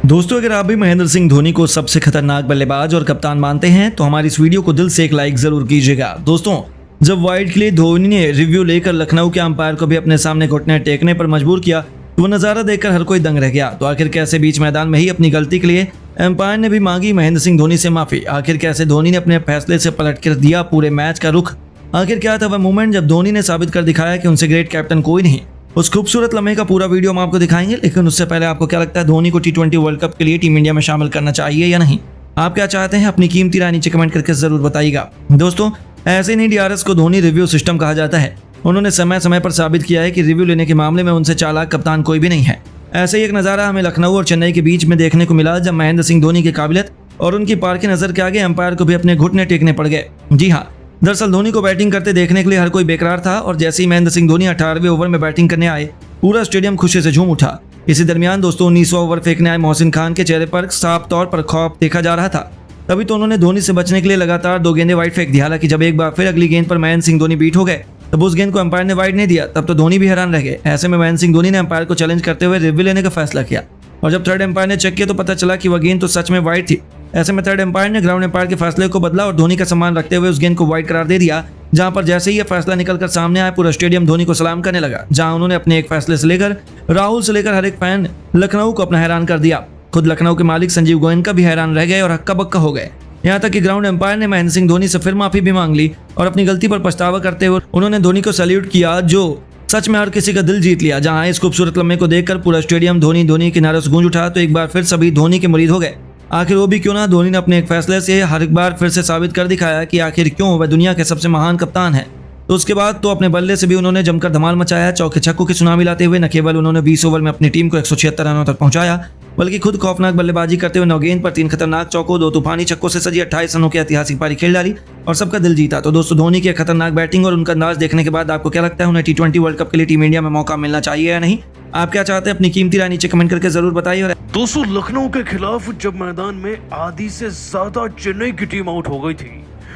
दोस्तों, अगर आप भी महेंद्र सिंह धोनी को सबसे खतरनाक बल्लेबाज और कप्तान मानते हैं तो हमारी इस वीडियो को दिल से एक लाइक जरूर कीजिएगा। दोस्तों, जब वाइड के लिए धोनी ने रिव्यू लेकर लखनऊ के अंपायर को भी अपने सामने घुटने टेकने पर मजबूर किया तो वो नजारा देखकर हर कोई दंग रह गया। तो आखिर कैसे बीच मैदान में ही अपनी गलती के लिए अंपायर ने भी मांगी महेंद्र सिंह धोनी से माफी। आखिर कैसे धोनी ने अपने फैसले से पलट कर दिया पूरे मैच का रुख। आखिर क्या था वह मूवमेंट जब धोनी ने साबित कर दिखाया कि उनसे ग्रेट कैप्टन कोई नहीं। उस खूबसूरत लम्हे का पूरा वीडियो हम आपको दिखाएंगे, लेकिन उससे पहले आपको क्या लगता है धोनी को T20 वर्ल्ड कप के लिए टीम इंडिया में शामिल करना चाहिए या नहीं? आप क्या चाहते हैं अपनी कीमती राय नीचे कमेंट करके जरूर बताइएगा। दोस्तों, ऐसे नहीं DRS को धोनी रिव्यू सिस्टम कहा जाता है। उन्होंने समय समय पर साबित किया है कि रिव्यू लेने के मामले में उनसे चालाक कप्तान कोई भी नहीं है। ऐसे ही एक नज़ारा हमें लखनऊ और चेन्नई के बीच में देखने को मिला जब महेंद्र सिंह धोनी की काबिलियत और उनकी पार की नज़र के आगे अंपायर को भी अपने घुटने टेकने पड़ गए। जी हाँ, दरअसल धोनी को बैटिंग करते देखने के लिए हर कोई बेकरार था और जैसे ही महेंद्र सिंह धोनी 18वें ओवर में बैटिंग करने आए पूरा स्टेडियम खुशी से झूम उठा। इसी दरमियान दोस्तों 19वां ओवर फेंकने आए मोहसिन खान के चेहरे पर साफ तौर पर खौफ देखा जा रहा था। तभी तो उन्होंने धोनी से बचने के लिए लगातार 2 गेंदें वाइड फेंक दी। हालांकि जब एक बार फिर अगली गेंद पर महेंद्र सिंह धोनी बीट हो गए तब उस गेंद को अंपायर ने वाइड नहीं दिया। तब तो धोनी भी हैरान रह गए। ऐसे में महेंद्र सिंह धोनी ने अंपायर को चैलेंज करते हुए रिव्यू लेने का फैसला किया और जब थर्ड अंपायर ने चेक किया तो पता चला कि वह गेंद तो सच में वाइड थी। ऐसे में थर्ड अंपायर ने ग्राउंड अंपायर के फैसले को बदला और धोनी का सम्मान रखते हुए उस गेंद को वाइड करार दे दिया। जहां पर जैसे ही यह फैसला निकलकर सामने आया पूरा स्टेडियम धोनी को सलाम करने लगा। जहां उन्होंने अपने एक फैसले से लेकर राहुल से लेकर हर एक फैन लखनऊ को अपना हैरान कर दिया। खुद लखनऊ के मालिक संजीव गोयनका भी हैरान रह गए और हक्का बक्का हो गए। यहाँ तक कि ग्राउंड अंपायर ने महेंद्र सिंह धोनी से फिर माफी भी मांग ली और अपनी गलती पर पछतावा करते हुए उन्होंने धोनी को सैल्यूट किया, जो सच में हर किसी का दिल जीत लिया। जहां इस खूबसूरत लम्हे को देखकर पूरा स्टेडियम धोनी धोनी के नारों से गूंज उठा तो एक बार फिर सभी धोनी के मुरीद हो गए। आखिर वो भी क्यों ना, धोनी ने अपने एक फैसले से हर एक बार फिर से साबित कर दिखाया कि आखिर क्यों वह दुनिया के सबसे महान कप्तान है। तो उसके बाद तो अपने बल्ले से भी उन्होंने जमकर धमाल मचाया। चौके छक्कों की सुनामी लाते हुए न केवल उन्होंने 20 ओवर में अपनी टीम को 176 रनों तक पहुंचाया, बल्कि खुद खौफनाक बल्लेबाजी करते हुए 9 गेंद पर 3 खतरनाक चौकों 2 तूफानी छक्कों से सजी 28 रनों की ऐतिहासिक पारी खेल डाली और सबका दिल जीता। तो दोस्तों, धोनी की खतरनाक बैटिंग और उनका अंदाज देखने के बाद आपको क्या लगता है उन्हें T20 वर्ल्ड कप के लिए टीम इंडिया में मौका मिलना चाहिए या नहीं? आप क्या चाहते हैं अपनी कीमती राय नीचे कमेंट करके जरूर बताइए। और दोस्तों, लखनऊ के खिलाफ जब मैदान में आधी से ज्यादा चेन्नई की टीम आउट हो गई थी,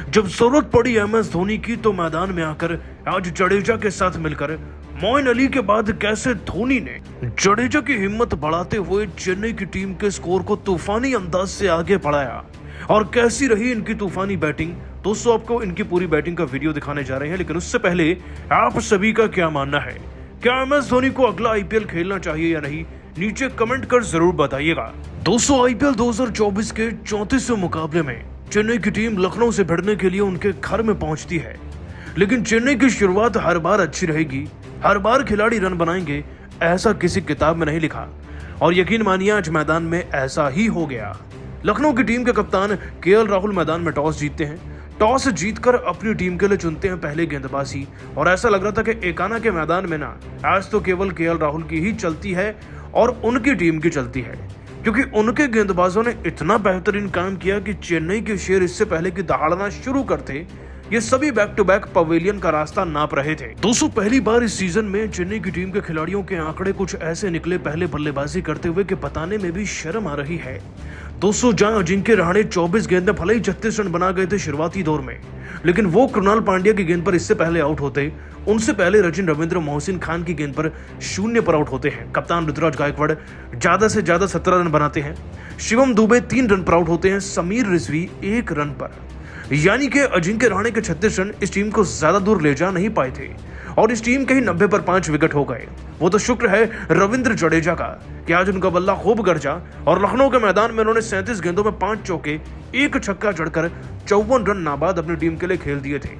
जब जरूरत पड़ी MS धोनी की तो मैदान में आकर आज जडेजा के साथ मिलकर मोइन अली के बाद कैसे धोनी ने जडेजा की हिम्मत बढ़ाते हुए चेन्नई की टीम के स्कोर को तूफानी अंदाज से आगे बढ़ाया और कैसी रही इनकी तूफानी बैटिंग। दोस्तों, आपको इनकी पूरी बैटिंग का वीडियो दिखाने जा रहे हैं, लेकिन उससे पहले आप सभी का क्या मानना है? क्या MS धोनी को अगला IPL खेलना चाहिए या नहीं? नीचे कमेंट कर जरूर बताइएगा। दोस्तों, IPL 2024 के 34वें मुकाबले में चेन्नई की टीम लखनऊ से भिड़ने के लिए उनके घर में पहुंचती है, लेकिन चेन्नई की शुरुआत हर बार अच्छी रहेगी, हर बार खिलाड़ी रन बनाएंगे, ऐसा किसी किताब में नहीं लिखा और यकीन मानिए आज मैदान में ऐसा ही हो गया। लखनऊ की टीम के कप्तान KL राहुल मैदान में टॉस जीतते हैं। टॉस जीतकर अपनी टीम के लिए चुनते हैं पहले गेंदबाजी और ऐसा लग रहा था कि एकाना के मैदान में ना आज तो केवल KL राहुल की ही चलती है और उनकी टीम की चलती है, क्योंकि उनके गेंदबाजों ने इतना बेहतरीन काम किया कि चेन्नई के शेर इससे पहले कि दहाड़ना शुरू करते ये सभी बैक टू बैक पवेलियन का रास्ता नाप रहे थे। दोस्तों, पहली बार इस सीजन में चेन्नई की टीम के खिलाड़ियों के आंकड़े कुछ ऐसे निकले पहले बल्लेबाजी करते हुए कि बताने में भी शर्म आ रही है। दोस्तों, जहां अजिंक्य रहाणे 24 गेंद में भले ही 36 रन बना गए थे शुरुआती दौर में, लेकिन वो कृणाल पांड्या की गेंद पर इससे पहले आउट होते। उनसे पहले रचिन रविंद्र मोहसिन खान की गेंद पर 0 पर आउट होते हैं। कप्तान ऋतुराज गायकवाड़ ज्यादा से ज्यादा 17 रन बनाते हैं। शिवम दुबे 3 रन पर आउट होते हैं। समीर रिजवी 1 रन पर, यानी कि अजिंक्य रहाणे के 36 रन इस टीम को ज्यादा दूर ले जा नहीं पाए थे और इस टीम के ही 90 पर 5 विकेट हो गए। वो तो शुक्र है रविंद्र जडेजा का कि आज उनका बल्ला खूब गरजा और लखनऊ के मैदान में उन्होंने 37 गेंदों में 5 चौके 1 छक्का जड़कर 54 रन नाबाद अपनी टीम के लिए खेल दिए थे।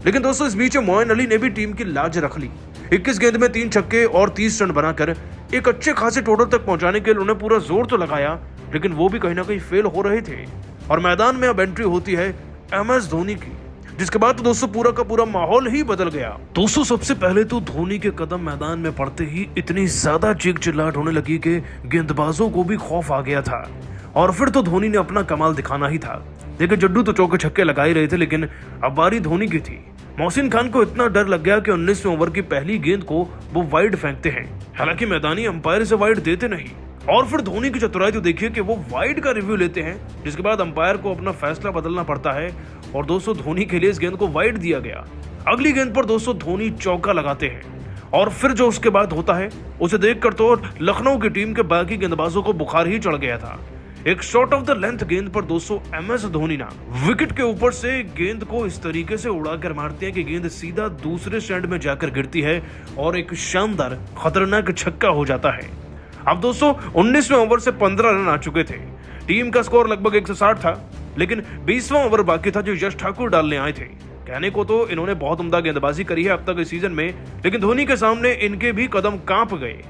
लेकिन दोस्तों, इस बीच मोइन अली ने भी टीम की लाज रख ली। 21 गेंद में 3 छक्के और 30 रन बनाकर एक अच्छे खासे टोटल तक पहुंचाने के लिए उन्होंने पूरा जोर तो लगाया, लेकिन वो भी कहीं ना कहीं फेल हो रहे थे और मैदान में अब एंट्री होती है MS धोनी की, जिसके बाद तो दोस्तों पूरा का पूरा माहौल ही बदल गया। दोस्तों, सबसे पहले तो धोनी के कदम मैदान में पड़ते ही इतनी ज्यादा चीख चिल्लाहट होने लगी कि गेंदबाजों को भी खौफ आ गया था और फिर तो धोनी ने अपना कमाल दिखाना ही था। देखिए, जड्डू तो चौके छक्के लगा ही रहे थे, लेकिन अब बारी धोनी की थी। मोहसिन खान को इतना डर लग गया कि 19वें ओवर की पहली गेंद को वो वाइड फेंकते हैं। हालांकि मैदानी अंपायर से वाइड देते नहीं और फिर धोनी की चतुराई तो देखिए कि वो वाइड का रिव्यू लेते हैं, जिसके बाद अंपायर को अपना फैसला बदलना पड़ता है और दोस्तों धोनी के लिए इस गेंद को वाइड दिया गया। अगली गेंद पर दोस्तों धोनी चौका लगाते हैं और फिर जो उसके बाद होता है उसे देखकर तो लखनऊ की टीम के बाकी गेंदबाजों को बुखार ही चढ़ गया था। एक शॉट ऑफ द लेंथ गेंद पर दोस्तों MS धोनी ना विकेट के ऊपर से गेंद को इस तरीके से उड़ाकर मारते हैं कि गेंद सीधा दूसरे स्टैंड में जाकर गिरती है और एक शानदार खतरनाक छक्का हो जाता है। अब दोस्तों 19वें ओवर से 15 रन आ चुके थे। टीम का स्कोर लगभग 160 था, लेकिन 20वां ओवर बाकी था जो यश ठाकुर डालने आए थे। कहने को तो इन्होंने बहुत उम्दा गेंदबाजी करी है अब तक इस सीजन में, लेकिन धोनी के सामने इनके भी कदम कांप गए।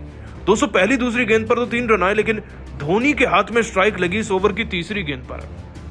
दोस्तों पहली दूसरी गेंद पर तो 3 रन आए, लेकिन धोनी के हाथ में स्ट्राइक लगी इस ओवर की तीसरी गेंद पर।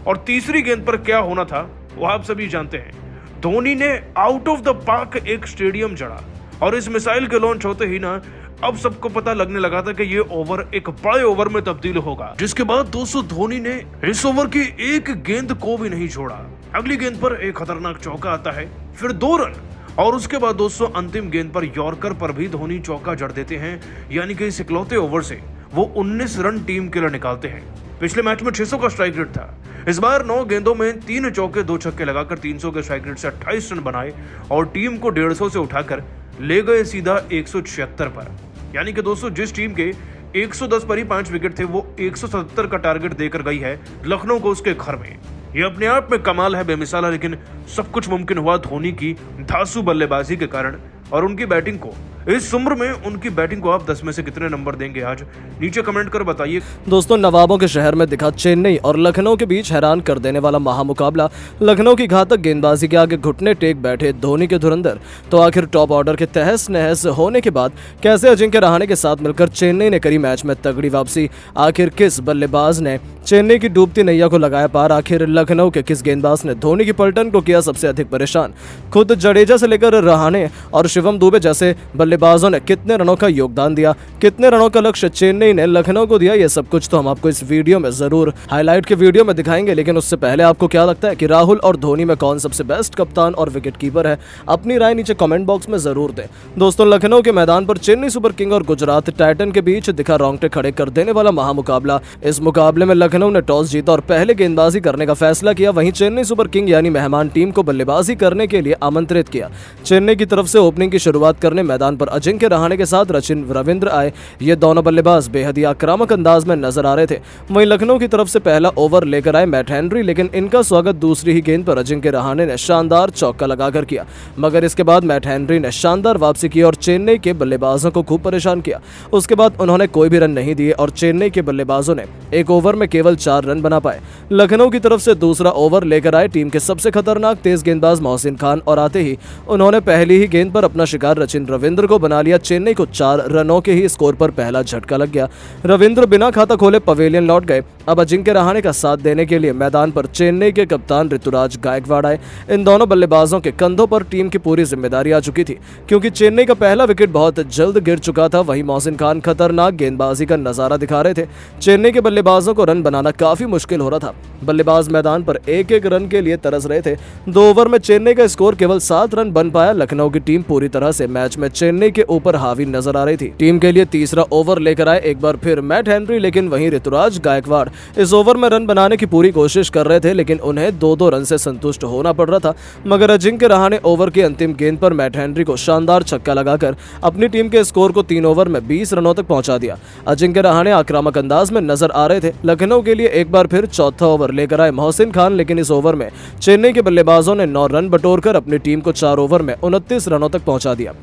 और तीसरी गेंद पर क्या होना था वो आप सभी जानते हैं। धोनी ने आउट ऑफ द पार्क एक स्टेडियम जड़ा और इस मिसाइल के लॉन्च होते ही ना अब सबको पता लगने लगा था कि ये ओवर एक बड़े ओवर में तब्दील होगा। जिसके बाद दोस्तों धोनी ने इस ओवर की एक गेंद को भी नहीं छोड़ा। अगली गेंद पर एक खतरनाक चौका आता है, फिर 2 रन और उसके बाद दोस्तों अंतिम गेंद पर यॉर्कर पर भी धोनी चौका जड़ देते हैं। यानी कि इस इकलौते ओवर से वो 19 रन टीम के लिए निकालते हैं। पिछले मैच में 600 का स्ट्राइक रेट था, इस बार 9 गेंदों में 3 चौके 2 छक्के लगाकर 300 के स्ट्राइक रेट से 28 रन बनाए और टीम को 150 से उठाकर ले गए सीधा 176 पर। यानी कि दोस्तों जिस टीम के 110 पर ही 5 विकेट थे वो 177 का टारगेट देकर गई है लखनऊ को उसके घर में। ये अपने आप में कमाल है, बेमिसाल है, लेकिन सब कुछ मुमकिन हुआ धोनी की धांसू बल्लेबाजी के कारण और उनकी बैटिंग को। इस उम्र में उनकी बैटिंग को आप 10 में से कितने नंबर देंगे आज नीचे कमेंट कर बताइए। दोस्तों नवाबों के शहर में दिखा चेन्नई और लखनऊ के बीच हैरान कर देने वाला महामुकाबला। लखनऊ की घातक गेंदबाजी के आगे घुटने टेक बैठे धोनी के धुरंधर। तो आखिर टॉप ऑर्डर के तहस नहस होने के बाद कैसे अजिंक्य रहाणे के साथ मिलकर चेन्नई ने करी मैच में तगड़ी वापसी। आखिर किस बल्लेबाज ने चेन्नई की डूबती नैया को लगाया पार। आखिर लखनऊ के किस गेंदबाज ने धोनी की पलटन को किया सबसे अधिक परेशान। खुद जडेजा से लेकर रहाणे और शिवम दुबे जैसे बल्लेबाजों ने कितने रनों का योगदान दिया, कितने रनों का लक्ष्य चेन्नई ने लखनऊ को दिया, ये सब कुछ तो हम आपको इस वीडियो में जरूर हाईलाइट के वीडियो में दिखाएंगे। लेकिन उससे पहले आपको क्या लगता है कि राहुल और धोनी में कौन सबसे बेस्ट कप्तान और विकेट कीपर है? अपनी राय नीचे कमेंट बॉक्स में जरूर दें। दोस्तों लखनऊ के मैदान पर चेन्नई सुपर किंग और गुजरात टाइटन के बीच दिखा रोंगटे खड़े कर देने वाला महामुकाबला। इस मुकाबले में लखनऊ ने टॉस जीता और पहले गेंदबाजी करने का फैसला किया। वहीं चेन्नई सुपर किंग यानी मेहमान टीम को बल्लेबाजी करने के लिए आमंत्रित किया। चेन्नई की तरफ से ओपनिंग की शुरुआत करने मैदान पर अजिंक्य रहाणे के साथ रविंद्र आए। ये दोनों बल्लेबाज बेहद ही आक्रामक अंदाज में नजर आ रहे थे। वहीं लखनऊ की तरफ से पहला ओवर लेकर आए मैट हेनरी, लेकिन इनका स्वागत दूसरी ही गेंद पर अजिंक्य रहाणे ने शानदार चौका लगाकर किया। मगर इसके बाद मैट हेनरी ने शानदार वापसी की और चेन्नई के बल्लेबाजों को खूब परेशान किया। उसके बाद उन्होंने कोई भी रन नहीं दिए और चेन्नई के बल्लेबाजों ने एक ओवर में केवल 4 रन बना पाए। लखनऊ की तरफ से दूसरा ओवर लेकर आए टीम के सबसे खतरनाक तेज गेंदबाज मोहसिन खान और आते ही उन्होंने पहली ही गेंद पर अपना शिकार रचिन रविंद्र को बना लिया। चेन्नई को 4 रनों के ही स्कोर पर पहला झटका लग गया। रविंद्र बिना खाता खोले पवेलियन लौट गए। अब अजिंक्य रहाणे का साथ देने के लिए मैदान पर चेन्नई के कप्तान ऋतुराज गायकवाड़ आए। इन दोनों बल्लेबाजों के कंधों पर टीम की पूरी जिम्मेदारी आ चुकी थी, क्योंकि चेन्नई का पहला विकेट बहुत जल्द गिर चुका था। वहीं मोहसिन खान खतरनाक गेंदबाजी का नजारा दिखा रहे थे। चेन्नई के बल्लेबाजों को रन बनाना काफी मुश्किल हो रहा था। बल्लेबाज मैदान पर एक एक रन के लिए तरस रहे थे। 2 ओवर में चेन्नई का स्कोर केवल 7 रन बन पाया। लखनऊ की टीम पूरी तरह से मैच में चेन्नई के ऊपर हावी नजर आ रही थी। टीम के लिए तीसरा ओवर लेकर आए एक बार फिर मैट हेनरी, लेकिन वहीं ऋतुराज गायकवाड़ इस ओवर में रन बनाने की पूरी कोशिश कर रहे थे, लेकिन उन्हें 2-2 रन से संतुष्ट होना पड़ रहा था। मगर अजिंक्य रहाणे ओवर की अंतिम गेंद पर मैट हेनरी को शानदार छक्का लगाकर अपनी टीम के स्कोर को 3 ओवर में 20 रनों तक पहुंचा दिया। अजिंक्य रहाणे आक्रामक अंदाज में नजर आ रहे थे। लखनऊ के लिए एक बार फिर चौथा ओवर लेकर आए मोहसिन खान, लेकिन इस ओवर में चेन्नई के बल्लेबाजों ने 9 रन बटोरकर अपनी टीम को 4 ओवर में 29 रनों तक पहुंचा दिया।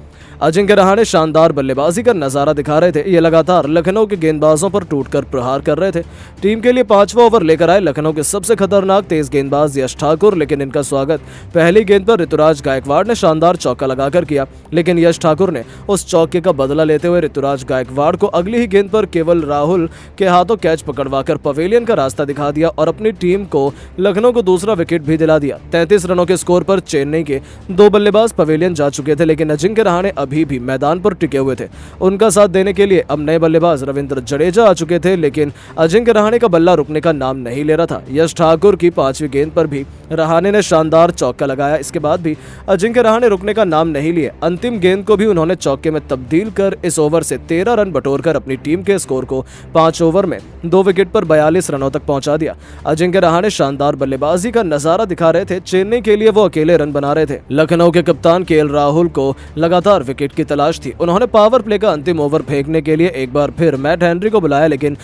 अजिंक्य रहाणे शानदार बल्लेबाजी का नजारा दिखा रहे थे। ये लगातार लखनऊ के गेंदबाजों पर टूटकर प्रहार कर रहे थे। टीम के लिए 5वां ओवर लेकर आए लखनऊ के सबसे खतरनाक तेज गेंदबाज यश ठाकुर, लेकिन इनका स्वागत पहली गेंद पर ऋतुराज गायकवाड़ ने शानदार चौका लगाकर किया। लेकिन यश ठाकुर ने उस चौके का बदला लेते हुए ऋतुराज गायकवाड़ को अगली ही गेंद पर केवल राहुल के हाथों कैच पकड़वाकर पवेलियन का रास्ता दिखा दिया और अपनी टीम को लखनऊ को दूसरा विकेट भी दिला दिया। 33 रनों के स्कोर पर चेन्नई के 2 बल्लेबाज पवेलियन जा चुके थे, लेकिन अजिंक्य रहाणे अभी भी मैदान पर टिके हुए थे। उनका साथ देने के लिए अब नए बल्लेबाज रविंद्र जडेजा आ चुके थे, लेकिन अजिंक्य रहाणे का बल्ला रुकने का नाम नहीं ले रहा था। यश ठाकुर की 5वीं गेंद पर भी रहाणे ने शानदार चौका लगाया। इसके बाद भी अजिंक्य रहाणे रुकने का नाम नहीं लिए। अंतिम गेंद को भी उन्होंने चौके में तब्दील कर इस ओवर से 13 रन बटोरकर अपनी टीम के स्कोर को 5 ओवर में 2 विकेट पर 42 रनों तक पहुंचा दिया। अजिंक्य रहाणे शानदार बल्लेबाजी का नजारा दिखा रहे थे। चेन्नई के लिए वो अकेले रन बना रहे थे। लखनऊ के कप्तान केएल राहुल को लगातार विकेट की तलाश थी। उन्होंने पावर प्ले का अंतिम ओवर फेंकने के लिए एक बार फिर मैट हेनरी को बुलाया, लेकिन